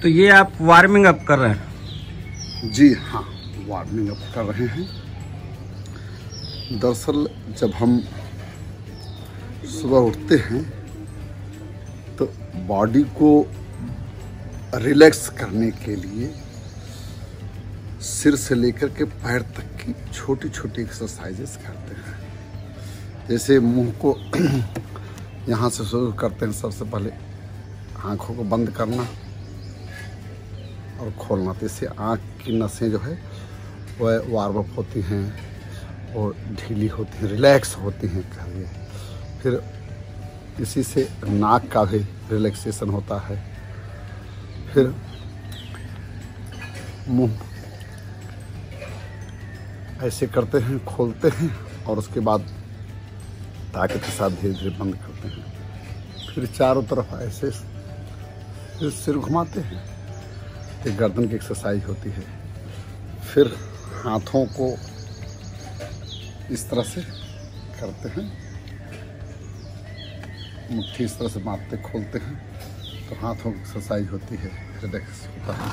तो ये आप वार्मिंग अप कर रहे हैं? जी हाँ, वार्मिंग अप कर रहे हैं। दरअसल जब हम सुबह उठते हैं तो बॉडी को रिलैक्स करने के लिए सिर से लेकर के पैर तक की छोटी छोटी एक्सरसाइजेस करते हैं। जैसे मुंह को यहाँ से शुरू करते हैं। सबसे पहले आँखों को बंद करना और खोलना, तो इससे आँख की नसें जो है वह वार्म अप होती हैं और ढीली होती हैं, रिलैक्स होती हैं कहिए। फिर इसी से नाक का भी रिलैक्सेशन होता है। फिर मुंह ऐसे करते हैं, खोलते हैं और उसके बाद ताकत के साथ धीरे धीरे बंद करते हैं। फिर चारों तरफ ऐसे फिर सिर घुमाते हैं। एक गर्दन की एक्सरसाइज होती है। फिर हाथों को इस तरह से करते हैं, मुट्ठी इस तरह से बांधते खोलते हैं तो हाथों की एक्सरसाइज होती है, रिलैक्स होता है।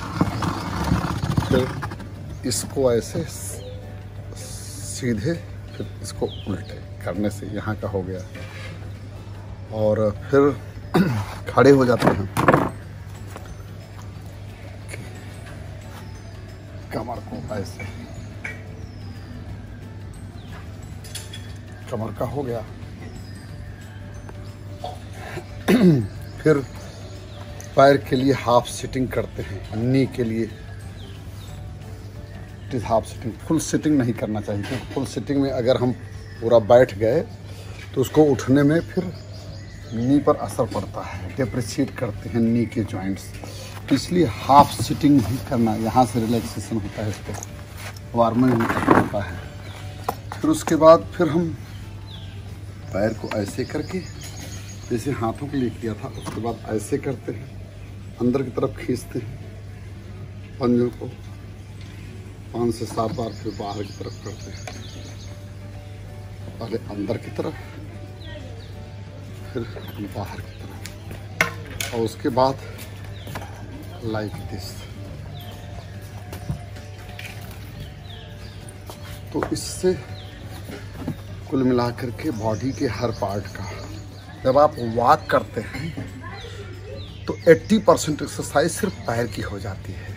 फिर इसको ऐसे सीधे, फिर इसको उल्टे करने से यहाँ का हो गया। और फिर खड़े हो जाते हैं, कमर को ऐसे, कमर का हो गया। फिर पैर के लिए हाफ सिटिंग करते हैं, नी के लिए हाफ सिटिंग। फुल सिटिंग नहीं करना चाहिए, क्योंकि फुल सिटिंग में अगर हम पूरा बैठ गए तो उसको उठने में फिर नी पर असर पड़ता है, डिप्रेशिएट करते हैं नी के जॉइंट्स। तो इसलिए हाफ सिटिंग भी करना, यहाँ से रिलैक्सेशन होता है, इसको वार्मिंग होता है। फिर उसके बाद फिर हम पैर को ऐसे करके, जैसे हाथों के लिए किया था, उसके बाद ऐसे करते हैं, अंदर की तरफ खींचते हैं पंजों को 5 से 7 बार। फिर बाहर की तरफ करते हैं, पहले अंदर की तरफ फिर बाहर की तरफ, और उसके बाद लाइक दिस। तो इससे कुल मिलाकर के बॉडी के हर पार्ट का, जब आप वॉक करते हैं तो 80% एक्सरसाइज सिर्फ पैर की हो जाती है,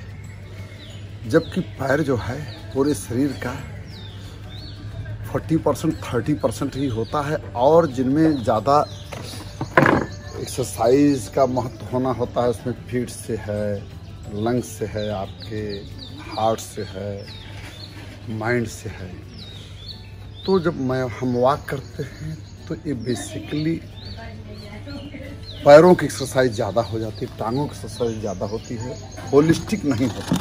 जबकि पैर जो है पूरे शरीर का 40% 30% ही होता है। और जिनमें ज़्यादा एक्सरसाइज का महत्व होना होता है उसमें फीट से है, लंग्स से है, आपके हार्ट से है, माइंड से है। तो जब हम वॉक करते हैं तो ये बेसिकली पैरों की एक्सरसाइज ज़्यादा हो जाती है, टांगों की एक्सरसाइज ज़्यादा होती है, होलिस्टिक नहीं होती।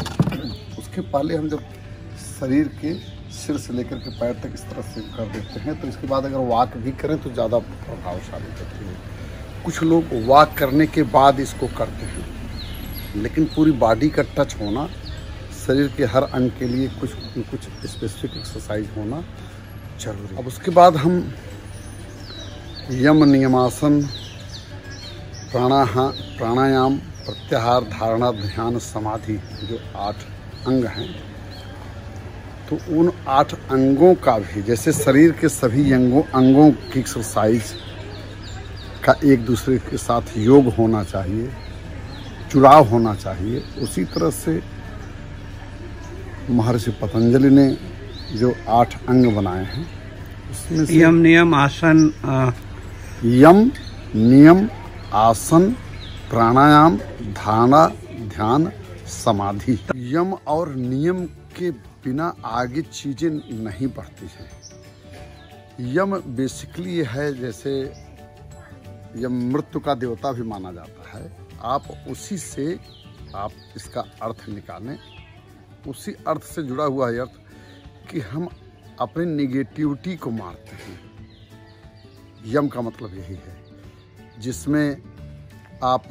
उसके पहले हम जब शरीर के सिर से लेकर के पैर तक इस तरह से कर देते हैं तो इसके बाद अगर वॉक भी करें तो ज़्यादा प्रभावशाली होती है। कुछ लोग वॉक करने के बाद इसको करते हैं, लेकिन पूरी बॉडी का टच होना, शरीर के हर अंग के लिए कुछ स्पेसिफिक एक्सरसाइज होना जरूरी। अब उसके बाद हम यम नियमासन, प्राणायाम, प्रत्याहार, धारणा, ध्यान, समाधि, जो 8 अंग हैं, तो उन 8 अंगों का भी, जैसे शरीर के सभी अंगों की एक्सरसाइज का एक दूसरे के साथ योग होना चाहिए, जुड़ाव होना चाहिए, उसी तरह से महर्षि पतंजलि ने जो 8 अंग बनाए हैं उसमें से यम नियम आसन, यम नियम आसन, प्राणायाम, धारणा, ध्यान, समाधि। यम और नियम के बिना आगे चीजें नहीं बढ़ती हैं। यम बेसिकली ये है, जैसे यम मृत्यु का देवता भी माना जाता है। आप उसी से आप इसका अर्थ निकालें, उसी अर्थ से जुड़ा हुआ है अर्थ कि हम अपनी निगेटिविटी को मारते हैं। यम का मतलब यही है, जिसमें आप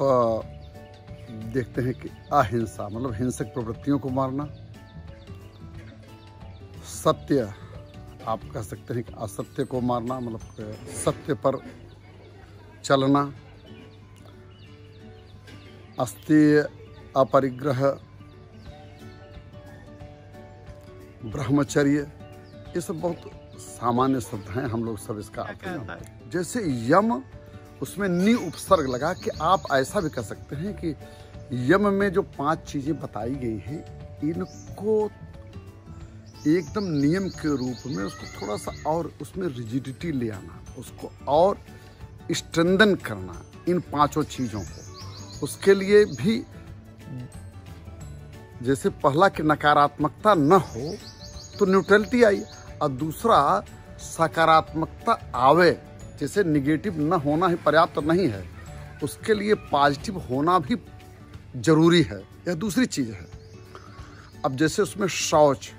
देखते हैं कि अहिंसा मतलब हिंसक प्रवृत्तियों को मारना, सत्य आप कह सकते हैं कि असत्य को मारना, मतलब सत्य पर चलना, अस्तेय अपरिग्रह, ब्रह्मचर्य, ये सब बहुत सामान्य शब्द हैं, हम लोग सब इसका अर्थ हैं। जैसे यम, उसमें नि उपसर्ग लगा कि आप ऐसा भी कह सकते हैं कि यम में जो 5 चीजें बताई गई हैं, इनको एकदम नियम के रूप में उसको थोड़ा सा और उसमें रिजिडिटी ले आना, उसको और स्ट्रेंथन करना इन 5 चीजों को। उसके लिए भी जैसे पहला कि नकारात्मकता न हो तो न्यूट्रलिटी आई, और दूसरा सकारात्मकता आवे, जैसे निगेटिव न होना ही पर्याप्त नहीं है, उसके लिए पॉजिटिव होना भी जरूरी है, यह दूसरी चीज है। अब जैसे उसमें शौच,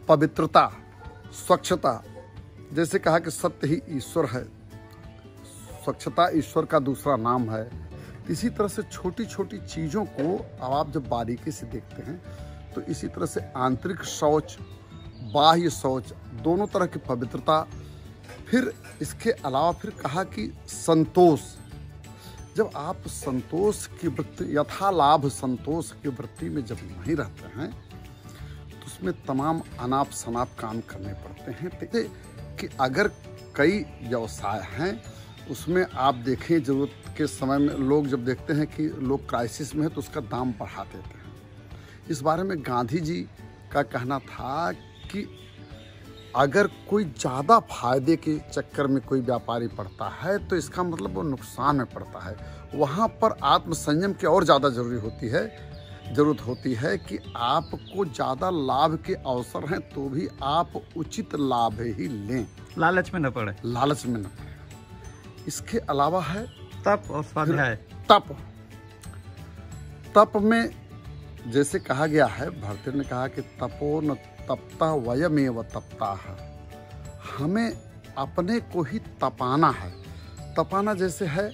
पवित्रता, स्वच्छता, जैसे कहा कि सत्य ही ईश्वर है, स्वच्छता ईश्वर का दूसरा नाम है। इसी तरह से छोटी छोटी चीज़ों को अब आप जब बारीकी से देखते हैं तो इसी तरह से आंतरिक शौच, बाह्य शौच, दोनों तरह की पवित्रता। फिर इसके अलावा फिर कहा कि संतोष, जब आप संतोष की वृत्ति, यथालाभ संतोष की वृत्ति में जब नहीं रहते हैं तो उसमें तमाम अनाप शनाप काम करने पड़ते हैं। देखिए कि अगर कई व्यवसाय हैं उसमें आप देखें जरूरत के समय में लोग जब देखते हैं कि लोग क्राइसिस में है तो उसका दाम बढ़ा देते हैं। इस बारे में गांधी जी का कहना था कि अगर कोई ज़्यादा फायदे के चक्कर में कोई व्यापारी पड़ता है तो इसका मतलब वो नुकसान में पड़ता है। वहाँ पर आत्मसंयम की और ज़्यादा ज़रूरत होती है कि आपको ज़्यादा लाभ के अवसर हैं तो भी आप उचित लाभ ही लें, लालच में न पड़े, लालच में न पड़े। इसके अलावा है तप और स्वाध्याय। तप में जैसे कहा गया है, भारतीय ने कहा कि तपो न तपता वयमेव तपता है, हमें अपने को ही तपाना है। तपाना जैसे है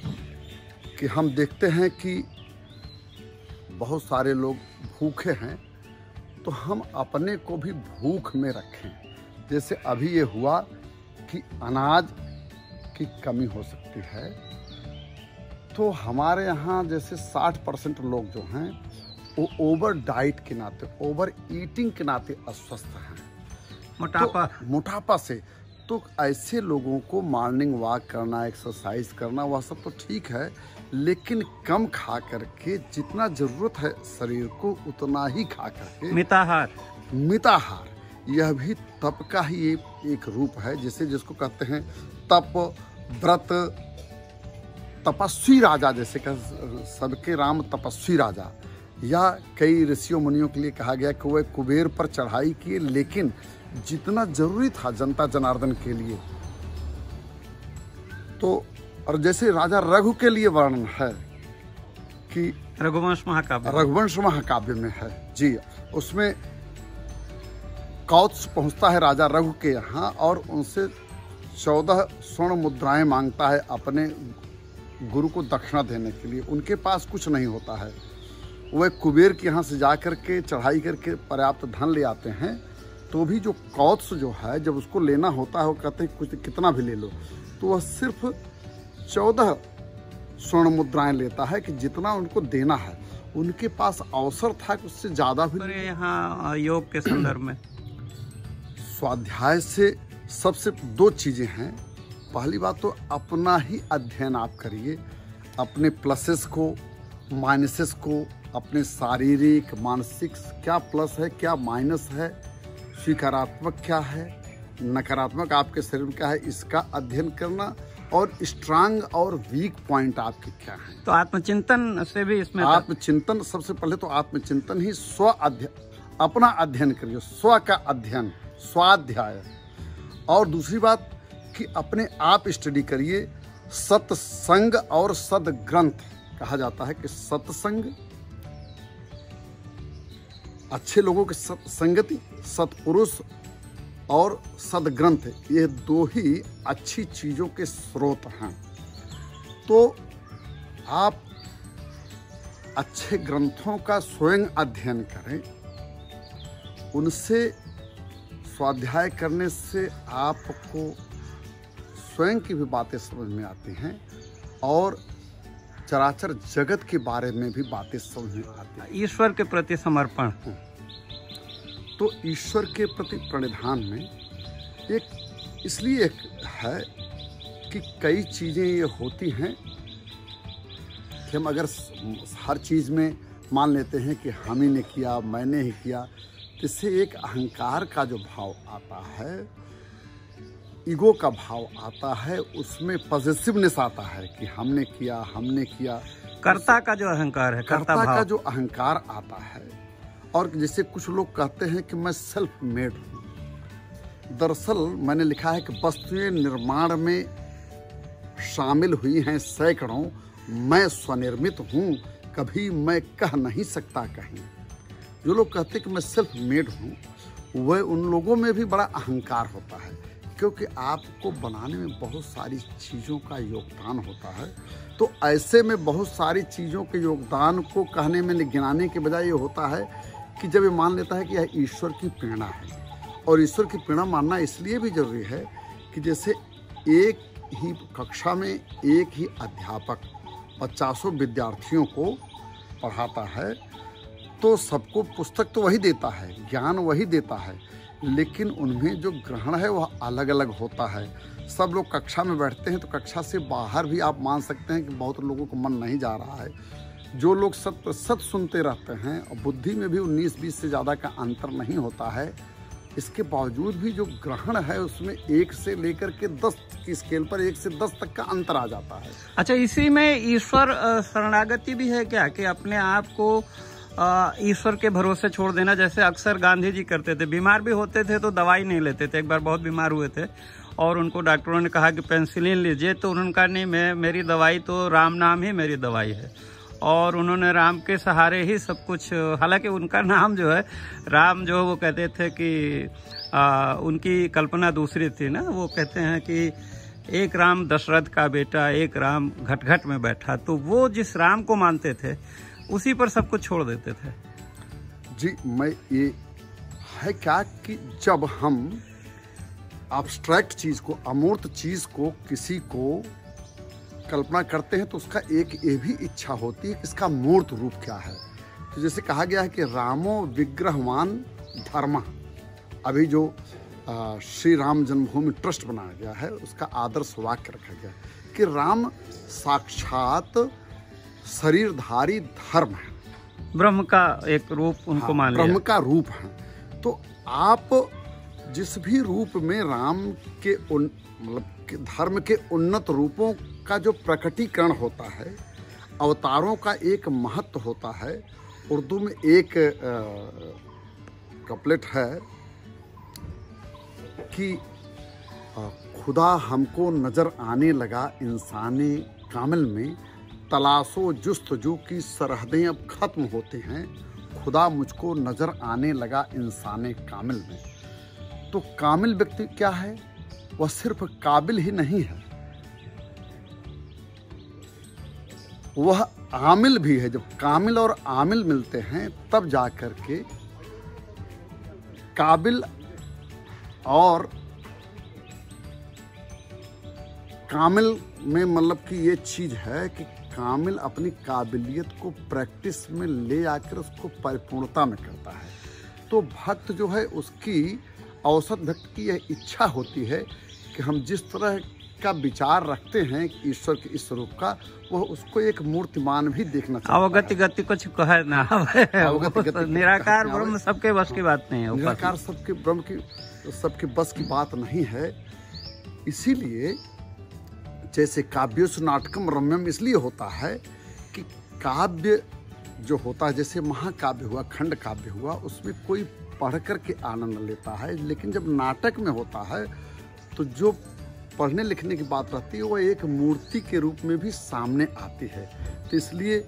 कि हम देखते हैं कि बहुत सारे लोग भूखे हैं तो हम अपने को भी भूख में रखें। जैसे अभी ये हुआ कि अनाज की कमी हो सकती है, तो हमारे यहाँ जैसे 60% लोग जो हैं वो ओवर डाइट के नाते, ओवर ईटिंग के नाते अस्वस्थ हैं, मोटापा से। तो ऐसे लोगों को मॉर्निंग वॉक करना, एक्सरसाइज करना, वह सब तो ठीक है, लेकिन कम खा करके जितना जरूरत है शरीर को उतना ही खा करके मिताहार, यह भी तप का ही एक रूप है। जैसे जिसको कहते हैं तप, व्रत, तपस्वी राजा, जैसे कह सबके राम तपस्वी राजा, या कई ऋषियों मुनियों के लिए कहा गया कि वह कुबेर पर चढ़ाई किए, लेकिन जितना जरूरी था जनता जनार्दन के लिए। तो और जैसे राजा रघु के लिए वर्णन है कि रघुवंश महाकाव्य में है जी, उसमें कौत्स पहुंचता है राजा रघु के यहाँ और उनसे 14 स्वर्ण मुद्राएं मांगता है अपने गुरु को दक्षिणा देने के लिए। उनके पास कुछ नहीं होता है, वह कुबेर के यहाँ से जाकर के चढ़ाई करके पर्याप्त धन ले आते हैं। तो भी जो कौत्स जो है जब उसको लेना होता है वो कहते हैं कुछ कितना भी ले लो, तो वह सिर्फ 14 स्वर्ण मुद्राएं लेता है कि जितना उनको देना है। उनके पास अवसर था कि उससे ज्यादा भी। यहाँ योग के संदर्भ में स्वाध्याय से सबसे 2 चीजें हैं। पहली बात तो अपना ही अध्ययन आप करिए, अपने प्लसेस को, माइनसेस को, अपने शारीरिक मानसिक क्या प्लस है क्या माइनस है, स्वीकारात्मक क्या है, नकारात्मक आपके शरीर में क्या है, इसका अध्ययन करना, और स्ट्रांग और वीक पॉइंट आपके क्या हैं। तो आत्मचिंतन से भी इसमें आत्मचिंतन, सबसे पहले तो आत्मचिंतन ही स्व अध्ययन, अपना अध्ययन करिए, स्व का अध्ययन, स्वाध्याय। और दूसरी बात कि अपने आप स्टडी करिए। सत्संग और सदग्रंथ कहा जाता है कि सत्संग अच्छे लोगों की संगति, सत्पुरुष और सदग्रंथ, ये 2 ही अच्छी चीजों के स्रोत हैं। तो आप अच्छे ग्रंथों का स्वयं अध्ययन करें, उनसे स्वाध्याय करने से आपको स्वयं की भी बातें समझ में आती हैं और चराचर जगत के बारे में भी बातें समझ में आती हैं। ईश्वर के प्रति समर्पण। तो ईश्वर के प्रति प्रणिधान में एक इसलिए एक है कि कई चीज़ें ये होती हैं कि हम अगर हर चीज़ में मान लेते हैं कि हम ही ने किया, मैंने ही किया, तो इससे एक अहंकार का जो भाव आता है, ईगो का भाव आता है, उसमें पॉजिटिवनेस आता है कि हमने किया। कर्ता का जो अहंकार है, कर्ता का जो अहंकार आता है। और जैसे कुछ लोग कहते हैं कि मैं सेल्फ मेड हूँ। दरअसल मैंने लिखा है कि वस्तुएं निर्माण में शामिल हुई हैं सैकड़ों, मैं स्वनिर्मित हूँ, कभी मैं कह नहीं सकता कहीं। जो लोग कहते हैं कि मैं सेल्फ मेड हूँ, वह उन लोगों में भी बड़ा अहंकार होता है, क्योंकि आपको बनाने में बहुत सारी चीज़ों का योगदान होता है। तो ऐसे में बहुत सारी चीज़ों के योगदान को कहने में गिनाने के बजाय ये होता है कि जब ये मान लेता है कि यह ईश्वर की प्रेरणा है। और ईश्वर की प्रेरणा मानना इसलिए भी जरूरी है कि जैसे एक ही कक्षा में एक ही अध्यापक 50 विद्यार्थियों को पढ़ाता है, तो सबको पुस्तक तो वही देता है, ज्ञान वही देता है, लेकिन उनमें जो ग्रहण है वह अलग अलग होता है। सब लोग कक्षा में बैठते हैं तो कक्षा से बाहर भी आप मान सकते हैं कि बहुत लोगों को मन नहीं जा रहा है। जो लोग 100% सुनते रहते हैं और बुद्धि में भी 19-20 से ज़्यादा का अंतर नहीं होता है, इसके बावजूद भी जो ग्रहण है उसमें 1 से लेकर के 10 की स्केल पर 1 से 10 तक का अंतर आ जाता है। अच्छा, इसी में ईश्वर शरणागति भी है क्या, कि अपने आप को ईश्वर के भरोसे छोड़ देना? जैसे अक्सर गांधी जी करते थे, बीमार भी होते थे तो दवाई नहीं लेते थे। एक बार बहुत बीमार हुए थे और उनको डॉक्टरों ने कहा कि पेंसिलिन लीजिए, तो उन्होंने कहा नहीं, मेरी दवाई तो राम नाम ही मेरी दवाई है। और उन्होंने राम के सहारे ही सब कुछ, हालांकि उनका नाम जो है राम, जो वो कहते थे कि उनकी कल्पना दूसरी थी ना। वो कहते हैं कि एक राम दशरथ का बेटा, एक राम घट-घट में बैठा। तो वो जिस राम को मानते थे उसी पर सब कुछ छोड़ देते थे। जी, मैं ये है क्या कि जब हम एब्स्ट्रैक्ट चीज़ को, अमूर्त चीज़ को, किसी को कल्पना करते हैं तो उसका एक ये भी इच्छा होती है कि इसका मूर्त रूप क्या है। तो जैसे कहा गया है कि रामो विग्रहवान धर्म। अभी जो श्री राम जन्मभूमि ट्रस्ट बनाया गया है उसका आदर्श वाक्य रखा गया कि राम साक्षात शरीरधारी धर्म है, ब्रह्म का एक रूप उनको मान लिया, ब्रह्म का रूप है। तो आप जिस भी रूप में राम के मतलब धर्म के उन्नत रूपों का जो प्रकटीकरण होता है, अवतारों का एक महत्व होता है। उर्दू में एक कपलेट है कि खुदा हमको नजर आने लगा इंसाने कामिल में, तलाशो जुस्तजू की सरहदें अब खत्म होते हैं, खुदा मुझको नजर आने लगा इंसाने कामिल में। तो कामिल व्यक्ति क्या है? वह सिर्फ काबिल ही नहीं है, वह आमिल भी है। जब कामिल और आमिल मिलते हैं तब जाकर के काबिल और कामिल में मतलब कि ये चीज़ है कि कामिल अपनी काबिलियत को प्रैक्टिस में ले आकर उसको परिपूर्णता में करता है। तो भक्त जो है उसकी, औसत भक्त की यह इच्छा होती है कि हम जिस तरह का विचार रखते हैं ईश्वर के इस स्वरूप का, वह उसको एक मूर्तिमान भी देखना चाहिए। अवगति गति कुछ कहे ना, निराकार ब्रह्म सबके बस की बात नहीं है। निराकार सबके ब्रह्म की, सबके बस की बात नहीं है। इसीलिए जैसे काव्योस नाटकम रम्यम इसलिए होता है कि काव्य जो होता है, जैसे महाकाव्य हुआ, खंड काव्य हुआ, उसमें कोई पढ़ कर के आनंद लेता है, लेकिन जब नाटक में होता है तो जो पढ़ने लिखने की बात रहती है वो एक मूर्ति के रूप में भी सामने आती है। तो इसलिए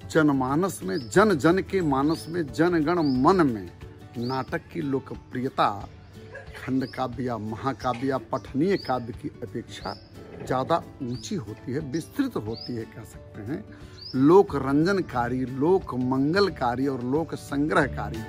जनमानस में, जन जन के मानस में, जनगण मन में नाटक की लोकप्रियता खंड काव्य या महाकाव्य या पठनीय काव्य की अपेक्षा ज़्यादा ऊंची होती है, विस्तृत होती है कह सकते हैं, लोक रंजनकारी, लोक मंगलकारी और लोक संग्रहकारी।